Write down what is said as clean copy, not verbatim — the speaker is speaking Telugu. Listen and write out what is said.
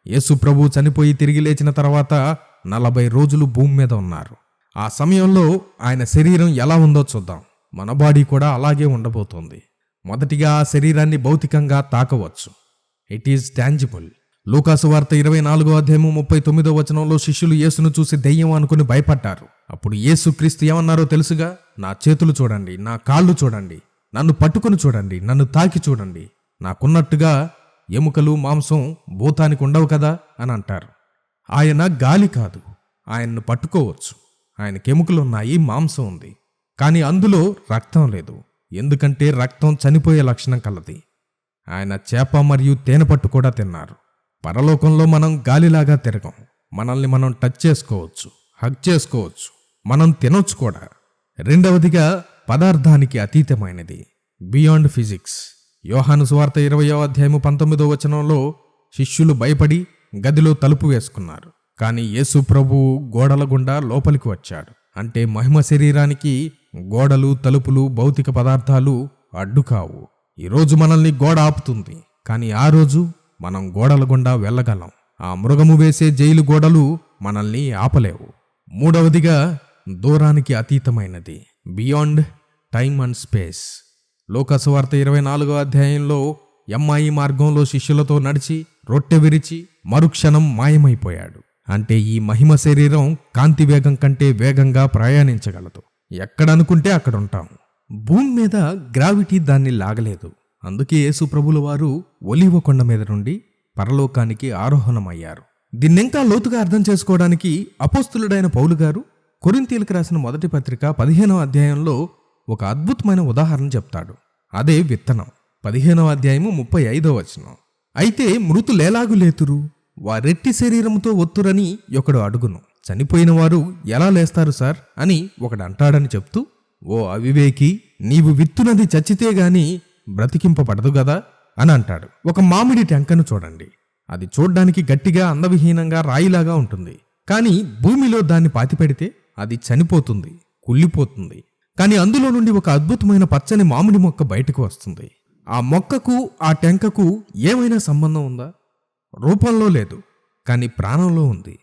యేసు ప్రభు చనిపోయి తిరిగి లేచిన తర్వాత 40 రోజులు భూమి మీద ఉన్నారు. ఆ సమయంలో ఆయన శరీరం ఎలా ఉందో చూద్దాం. మన బాడీ కూడా అలాగే ఉండబోతోంది. మొదటిగా ఆ శరీరాన్ని భౌతికంగా తాకవచ్చు. It is tangible. లూకాసు వార్త 24:39 శిష్యులు యేసును చూసి దెయ్యం అనుకుని భయపడ్డారు. అప్పుడు యేసు క్రీస్తు ఏమన్నారో తెలుసుగా? నా చేతులు చూడండి, నా కాళ్ళు చూడండి, నన్ను పట్టుకుని చూడండి, నన్ను తాకి చూడండి. నాకున్నట్టుగా ఎముకలు మాంసం భూతానికి ఉండవు కదా అని అంటారు. ఆయన గాలి కాదు. ఆయన్ను పట్టుకోవచ్చు. ఆయనకి ఎముకలున్నాయి, మాంసం ఉంది. కానీ అందులో రక్తం లేదు. ఎందుకంటే రక్తం చనిపోయే లక్షణం కలది. ఆయన చేప మరియు తేనెపట్టు కూడా తిన్నారు. పరలోకంలో మనం గాలిలాగా తిరగం. మనల్ని మనం టచ్ చేసుకోవచ్చు, హగ్ చేసుకోవచ్చు, మనం తినొచ్చు కూడా. రెండవదిగా పదార్థానికి అతీతమైనది, బియాండ్ ఫిజిక్స్. యోహాను సువార్త 20:19 శిష్యులు భయపడి గదిలో తలుపు వేసుకున్నారు. కానీ యేసు ప్రభువు గోడల గుండా లోపలికి వచ్చాడు. అంటే మహిమ శరీరానికి గోడలు, తలుపులు, భౌతిక పదార్థాలు అడ్డు కావు. ఈరోజు మనల్ని గోడ ఆపుతుంది, కానీ ఆ రోజు మనం గోడల గుండా వెళ్ళగలం. ఆ మృగము వేసే జైలు గోడలు మనల్ని ఆపలేవు. మూడవదిగా దూరానికి అతీతమైనది, బియాండ్ టైమ్ అండ్ స్పేస్. లూకాసు వార్త 24 ఎమ్మాయి మార్గంలో శిష్యులతో నడిచి రొట్టె విరిచి మరుక్షణం మాయమైపోయాడు. అంటే ఈ మహిమ శరీరం కాంతి వేగం కంటే వేగంగా ప్రయాణించగలదు. ఎక్కడనుకుంటే అక్కడ ఉంటాం. భూమి మీద గ్రావిటీ దాన్ని లాగలేదు. అందుకే యేసు ప్రభుల వారు ఒలీవ కొండ మీద నుండి పరలోకానికి ఆరోహణమయ్యారు. దీన్నింకా లోతుగా అర్థం చేసుకోవడానికి అపోస్తులుడైన పౌలు గారు కొరింథీయులకు రాసిన మొదటి పత్రిక 15వ అధ్యాయంలో ఒక అద్భుతమైన ఉదాహరణ చెప్తాడు. అదే విత్తనం. 15వ అధ్యాయము 35 అయితే మృతులేలాగు లేతురు, వారెట్టి శరీరముతో ఒత్తురని ఒకడు అడుగును. చనిపోయిన వారు ఎలా లేస్తారు సార్ అని ఒకడు అంటాడని చెప్తూ, ఓ అవివేకి, నీవు విత్తునది చచ్చితే గాని బ్రతికింపబడదు గదా అని అంటాడు. ఒక మామిడి టెంకను చూడండి. అది చూడ్డానికి గట్టిగా అందవిహీనంగా రాయిలాగా ఉంటుంది. కానీ భూమిలో దాన్ని పాతిపెడితే అది చనిపోతుంది, కుళ్ళిపోతుంది. కానీ అందులో నుండి ఒక అద్భుతమైన పచ్చని మామిడి మొక్క బయటకు వస్తుంది. ఆ మొక్కకు ఆ టెంకకు ఏమైనా సంబంధం ఉందా? రూపంలో లేదు, కానీ ప్రాణంలో ఉంది.